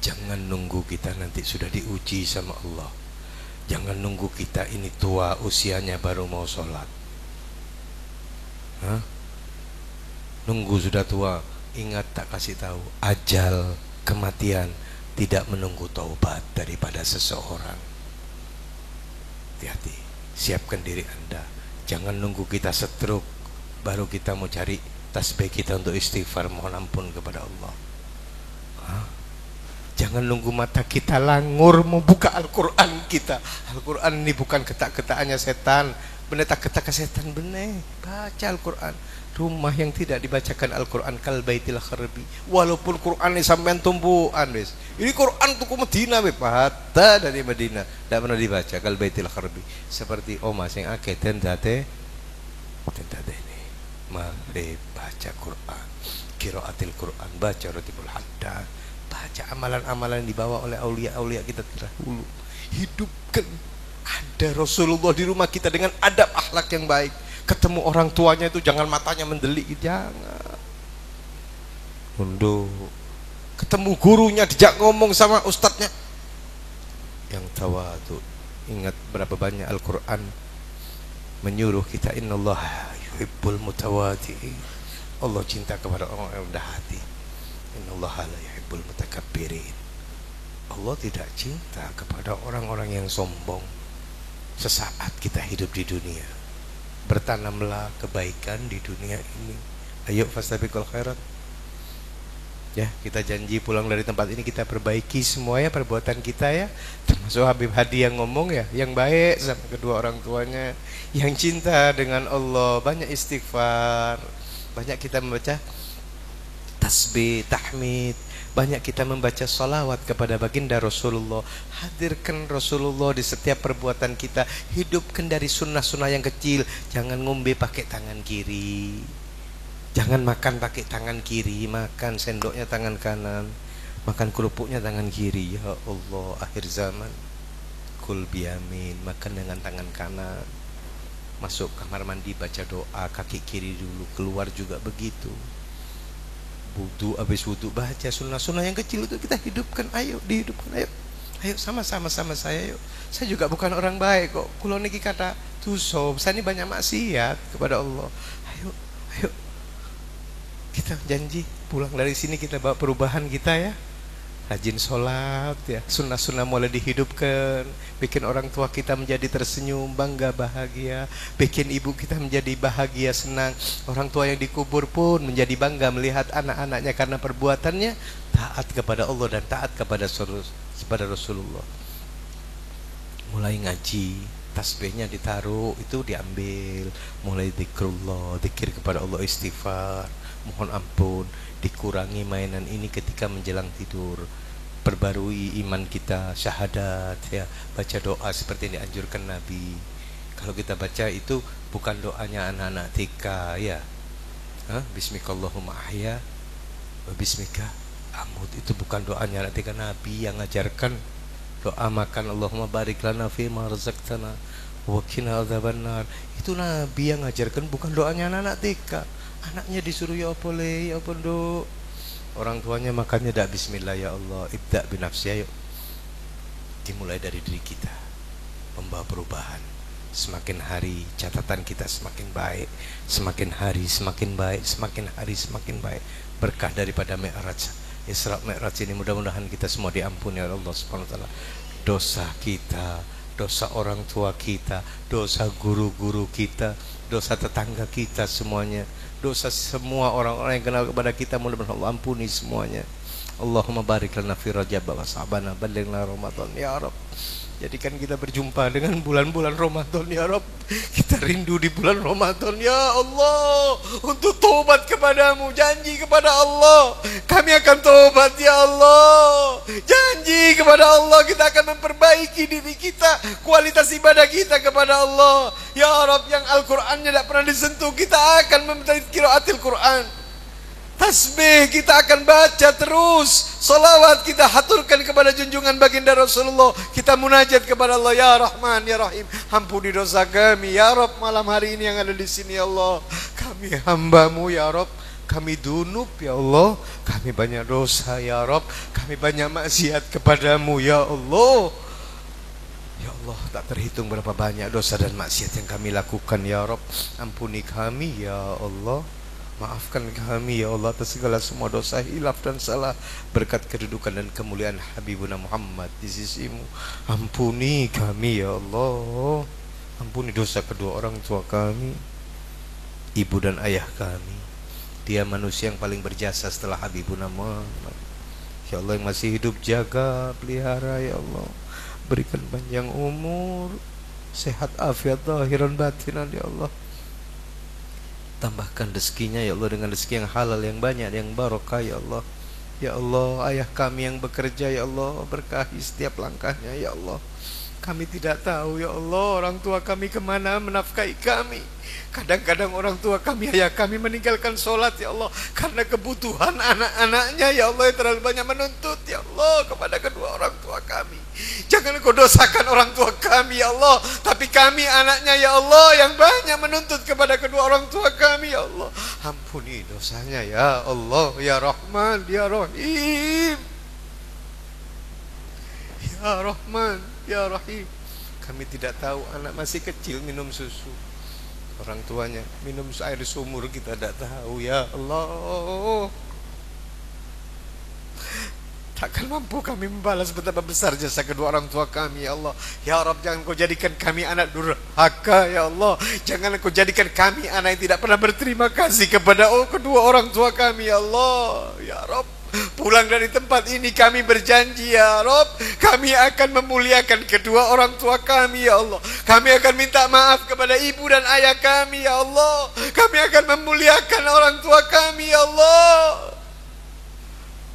Jangan nunggu kita nanti sudah diuji sama Allah. Jangan nunggu kita ini tua usianya baru mau sholat. Nunggu sudah tua. Ingat, tak kasih tahu, ajal kematian tidak menunggu taubat daripada seseorang. Hati-hati, siapkan diri Anda. Jangan nunggu kita stroke baru kita mau cari tasbih kita untuk istighfar mohon ampun kepada Allah. Jangan nunggu mata kita langur mau buka Al-Quran kita. Al-Quran ini bukan ketak-ketakannya setan. Bener tak ketak setan bener. Baca Al-Quran. Rumah yang tidak dibacakan Al-Quran kal baitil kharbi. Walaupun Quran ini sampean tumbuhan wis. Ini Quran tuku Medina we, hatta dari Medina tidak pernah dibaca kal baitil kharbi. Seperti omah sing akeh tendate ini. Mari baca Quran, qiraatil Quran, baca ratibul haddad, baca amalan-amalan yang dibawa oleh aulia-aulia kita terdahulu. Hidupkan ada Rasulullah di rumah kita dengan adab akhlak yang baik. Ketemu orang tuanya itu jangan matanya mendelik, jangan. Nunduk. Ketemu gurunya dijak ngomong sama ustadznya yang tawadhu. Ingat berapa banyak Al-Quran menyuruh kita innallaha yuhibbul mutawadhi'in. Allah cinta kepada orang yang rendah hati. Innallaha la yuhibbul mutakabbirin. Allah tidak cinta kepada orang-orang yang sombong. Sesaat kita hidup di dunia, bertanamlah kebaikan di dunia ini. Ayo fastabiqul khairat. Ya, kita janji pulang dari tempat ini kita perbaiki semua ya perbuatan kita ya. Termasuk Habib Hadi yang ngomong ya, yang baik sama kedua orang tuanya, yang cinta dengan Allah, banyak istighfar, banyak kita membaca tasbih, tahmid, banyak kita membaca salawat kepada baginda Rasulullah. Hadirkan Rasulullah di setiap perbuatan kita. Hidupkan dari sunnah-sunnah yang kecil. Jangan ngombe pakai tangan kiri, jangan makan pakai tangan kiri, makan sendoknya tangan kanan, makan kerupuknya tangan kiri. Ya Allah, akhir zaman kul biyamin, makan dengan tangan kanan. Masuk kamar mandi baca doa kaki kiri dulu, keluar juga begitu. Wudu, habis wudu baca sunnah-sunnah yang kecil itu kita hidupkan. Ayo dihidupkan, ayo sama-sama saya. Yuk, saya juga bukan orang baik kok. Kulo niki kata tuso, saya ini banyak maksiat kepada Allah. Ayo kita janji pulang dari sini kita bawa perubahan kita ya. Rajin sholat ya, sunnah-sunnah mulai dihidupkan, bikin orang tua kita menjadi tersenyum, bangga, bahagia, bikin ibu kita menjadi bahagia, senang. Orang tua yang dikubur pun menjadi bangga melihat anak-anaknya karena perbuatannya taat kepada Allah dan taat kepada Rasulullah. Mulai ngaji, tasbihnya ditaruh, itu diambil, mulai zikrullah, zikir kepada Allah, istighfar, Mohon ampun, dikurangi mainan ini ketika menjelang tidur. Perbarui iman kita, syahadat ya, baca doa seperti yang dianjurkan Nabi. Kalau kita baca itu bukan doanya anak-anak TK ya. Bismikallahumma ahya wa bismika amut, itu bukan doanya anak TK. Nabi yang ngajarkan doa makan, Allahumma barik lana fima razaqtana wa qina adzabannar. Itu Nabi yang ngajarkan, bukan doanya anak-anak TK. Anaknya disuruh ya apa le, ya apa nduk. Orang tuanya makannya dak bismillah, ya Allah ibda binafsi. Ayo dimulai dari diri kita, membawa perubahan. Semakin hari catatan kita semakin baik, semakin hari semakin baik, semakin hari semakin baik. Berkah daripada Mi'raj, Isra Mi'raj ini mudah-mudahan kita semua diampuni oleh Allah Subhanahu wa taala. Dosa kita, dosa orang tua kita, dosa guru-guru kita, dosa tetangga kita, semuanya dosa semua orang-orang yang kenal kepada kita, mudah-mudahan Allah ampuni semuanya. Allahumma barik lana fi Rajab wa Sa'ban, ballighna Ramadan ya Rabb. Jadikan kita berjumpa dengan bulan-bulan Ramadan ya Rabb. Kita rindu di bulan Ramadan ya Allah, untuk tobat kepadamu. Janji kepada Allah kami akan tobat ya Allah. Janji kepada Allah kita akan memperbaiki diri kita, kualitas ibadah kita kepada Allah ya Rabb. Yang Al-Qur'annya tidak pernah disentuh, kita akan meminta qiraatil Qur'an. Tasbih kita akan baca terus, salawat kita haturkan kepada junjungan baginda Rasulullah. Kita munajat kepada Allah, ya Rahman ya Rahim, ampuni dosa kami ya Rabb. Malam hari ini yang ada di sini ya Allah, kami hambamu ya Rabb, kami dunub ya Allah, kami banyak dosa ya Rabb, kami banyak maksiat kepadamu ya Allah. Ya Allah, tak terhitung berapa banyak dosa dan maksiat yang kami lakukan ya Rabb. Ampuni kami ya Allah, maafkan kami ya Allah atas segala semua dosa, hilaf dan salah, berkat kedudukan dan kemuliaan Habibuna Muhammad di sisimu. Ampuni kami ya Allah, ampuni dosa kedua orang tua kami, ibu dan ayah kami. Dia manusia yang paling berjasa setelah Habibuna Muhammad. Ya Allah, yang masih hidup jaga, pelihara ya Allah, berikan panjang umur, sehat afiat zahiran batinan ya Allah. Tambahkan rezekinya ya Allah dengan rezeki yang halal, yang banyak, yang barokah ya Allah. Ya Allah, ayah kami yang bekerja ya Allah, berkahi setiap langkahnya ya Allah. Kami tidak tahu ya Allah orang tua kami kemana menafkahi kami. Kadang-kadang orang tua kami, ayah kami meninggalkan sholat ya Allah, karena kebutuhan anak-anaknya ya Allah yang terlalu banyak menuntut ya Allah kepada kedua orang tua kami. Jangan Engkau dosakan orang tua kami ya Allah, tapi kami anaknya ya Allah yang banyak menuntut kepada kedua orang tua kami ya Allah. Ampuni dosanya ya Allah, ya Rahman ya Rahim, ya Rahman ya Rahim. Kami tidak tahu, anak masih kecil minum susu, orang tuanya minum air sumur, kita tidak tahu ya Allah. Takkan mampu kami membalas betapa besar jasa kedua orang tua kami ya Allah. Ya Rabb, jangan Kau jadikan kami anak durhaka ya Allah. Jangan Kau jadikan kami anak yang tidak pernah berterima kasih kepada kedua orang tua kami ya Allah. Ya Rabb, pulang dari tempat ini kami berjanji ya Rabb, kami akan memuliakan kedua orang tua kami ya Allah. Kami akan minta maaf kepada ibu dan ayah kami ya Allah. Kami akan memuliakan orang tua kami ya Allah.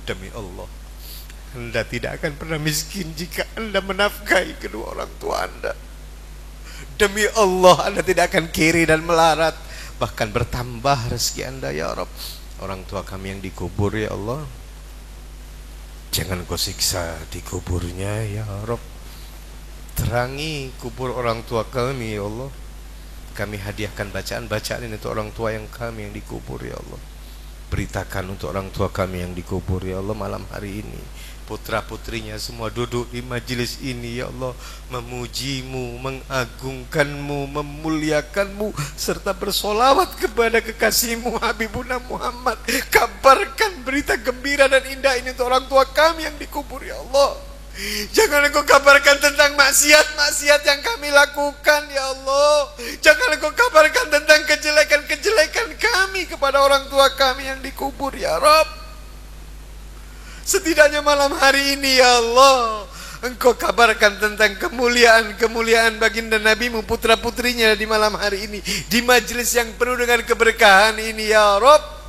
Demi Allah, Anda tidak akan pernah miskin jika Anda menafkahi kedua orang tua Anda. Demi Allah, Anda tidak akan kiri dan melarat, bahkan bertambah rezeki Anda ya Rabb. Orang tua kami yang dikubur ya Allah, jangan Kau siksa di kuburnya ya Rabb. Terangi kubur orang tua kami ya Allah. Kami hadiahkan bacaan-bacaan ini untuk orang tua yang kami yang dikubur ya Allah. Beritakan untuk orang tua kami yang dikubur ya Allah malam hari ini. Putra-putrinya semua duduk di majelis ini ya Allah, memujimu, mengagungkanmu, memuliakanmu, serta bersolawat kepada kekasihmu Habibuna Muhammad. Kabarkan berita gembira dan indah ini untuk orang tua kami yang dikubur ya Allah. Jangan Engkau kabarkan tentang maksiat-maksiat yang kami lakukan ya Allah. Jangan Engkau kabarkan tentang kejelekan-kejelekan kami kepada orang tua kami yang dikubur ya Rabb. Setidaknya malam hari ini ya Allah, Engkau kabarkan tentang kemuliaan-kemuliaan baginda Nabimu, putra-putrinya di malam hari ini, di majelis yang penuh dengan keberkahan ini ya Rabb.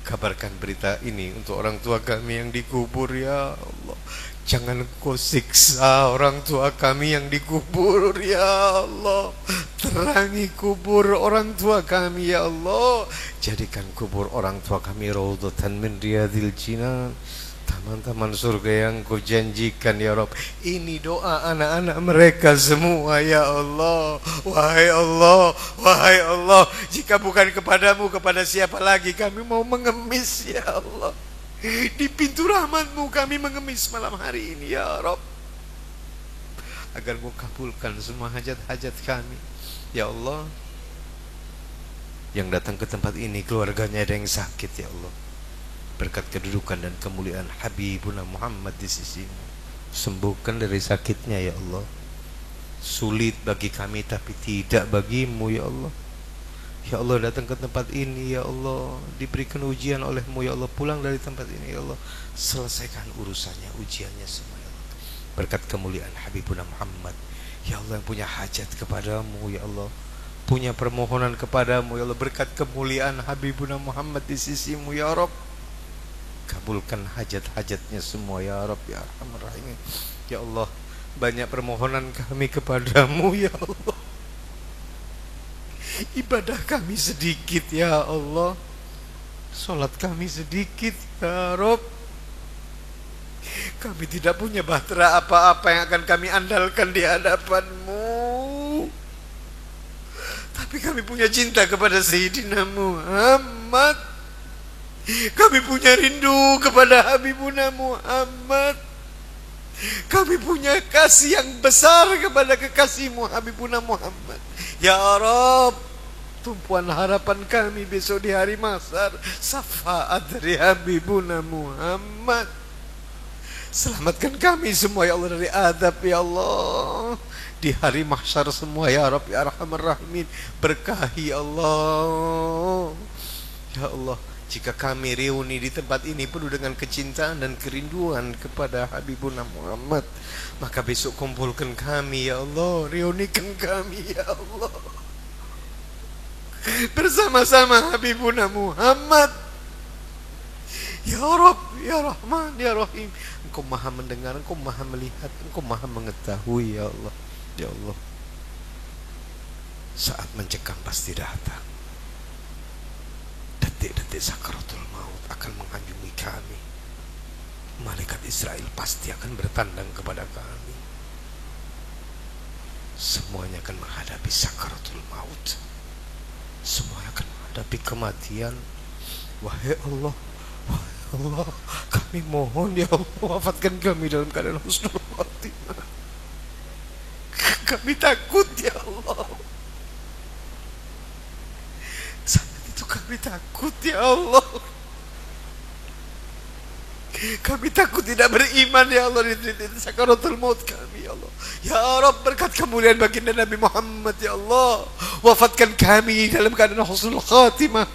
Kabarkan berita ini untuk orang tua kami yang dikubur ya Allah. Jangan Engkau siksa orang tua kami yang dikubur ya Allah. Terangi kubur orang tua kami ya Allah. Jadikan kubur orang tua kami raudhatan min riyadil jinan, taman-taman surga yang Kau janjikan ya Rabb. Ini doa anak-anak mereka semua ya Allah. Wahai Allah, wahai Allah, jika bukan kepadamu, kepada siapa lagi kami mau mengemis ya Allah. Di pintu rahmat-Mu kami mengemis malam hari ini ya Rabb, agar Kau kabulkan semua hajat-hajat kami ya Allah. Yang datang ke tempat ini keluarganya ada yang sakit ya Allah, berkat kedudukan dan kemuliaan Habibuna Muhammad di sisi-Mu, sembuhkan dari sakitnya ya Allah. Sulit bagi kami tapi tidak bagi-Mu ya Allah. Ya Allah, datang ke tempat ini ya Allah, diberikan ujian oleh-Mu ya Allah, pulang dari tempat ini ya Allah, selesaikan urusannya, ujiannya semua ya Allah, berkat kemuliaan Habibuna Muhammad ya Allah. Yang punya hajat kepadamu ya Allah, punya permohonan kepadamu ya Allah, berkat kemuliaan Habibuna Muhammad di sisi-Mu ya Rabb, kabulkan hajat-hajatnya semua ya Rabb ya Arhamar Rahimin ya Allah. Banyak permohonan kami kepadamu ya Allah, ibadah kami sedikit ya Allah, solat kami sedikit ya Rabb. Kami tidak punya bahtera apa-apa yang akan kami andalkan di hadapan-Mu, tapi kami punya cinta kepada Sayyidina Muhammad. Kami punya rindu kepada Habibuna Muhammad. Kami punya kasih yang besar kepada kekasih-Mu Habibuna Muhammad ya Rabb. Tumpuan harapan kami besok di hari mahsyar, syafaat dari Habibuna Muhammad. Selamatkan kami semua ya Allah dari adab ya Allah di hari mahsyar semua ya Rabb ya Arhamar Rahimin. Berkahi Allah ya Allah. Jika kami reuni di tempat ini penuh dengan kecintaan dan kerinduan kepada Habibuna Muhammad, maka besok kumpulkan kami ya Allah, reunikan kami ya Allah, bersama-sama Habibuna Muhammad ya Rabb ya Rahman ya Rahim. Engkau maha mendengar, Engkau maha melihat, Engkau maha mengetahui ya Allah ya Allah. Saat mencekam pasti datang, detik-detik sakaratul maut akan menghanyumi kami. Malaikat Israel pasti akan bertandang kepada kami. Semuanya akan menghadapi sakaratul maut, semuanya akan menghadapi kematian. Wahai Allah, wahai Allah, kami mohon ya Allah, wafatkan kami dalam keadaan husnul khatimah. Kami takut ya Allah, kami takut ya Allah. Kami takut tidak beriman ya Allah di sakaratul maut kami ya Allah. Ya Rabb, berkat kemuliaan baginda Nabi Muhammad ya Allah, wafatkan kami dalam keadaan husnul khatimah.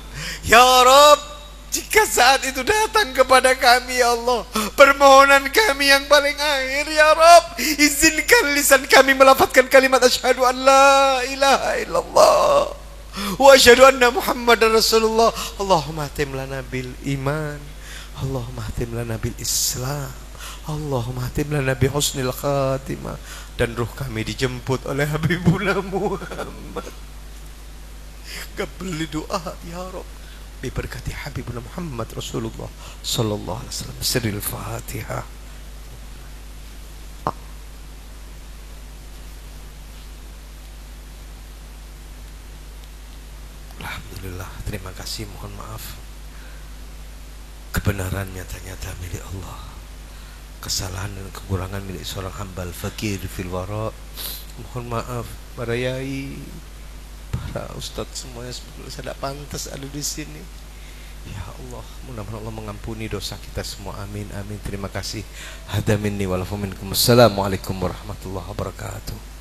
Ya Rabb, jika saat itu datang kepada kami ya Allah, permohonan kami yang paling akhir ya Rabb, izinkan lisan kami melafazkan kalimat asyhadu an la ilaha illallah wa asyhadu anna Muhammadar Rasulullah. Allahumma hatim lana bil iman, Allahumma hatim lana bil Islam, Allahumma hatim lana bi husnil khatimah. Dan ruh kami dijemput oleh Habibuna Muhammad. Qabli doa ya Rabb, biberkati Habibuna Muhammad Rasulullah sallallahu alaihi wasallam. Sirril Fatihah. Alhamdulillah, terima kasih, mohon maaf. Kebenaran nyata-nyata milik Allah, kesalahan dan kekurangan milik seorang hamba al-fakir fil wara. Mohon maaf para yai, para ustadz semuanya, sebetulnya saya tidak pantas ada di sini. Ya Allah, mudah-mudahan Allah mengampuni dosa kita semua. Amin amin. Terima kasih. Hada minni wa lakum minkum. Assalamualaikum warahmatullahi wabarakatuh.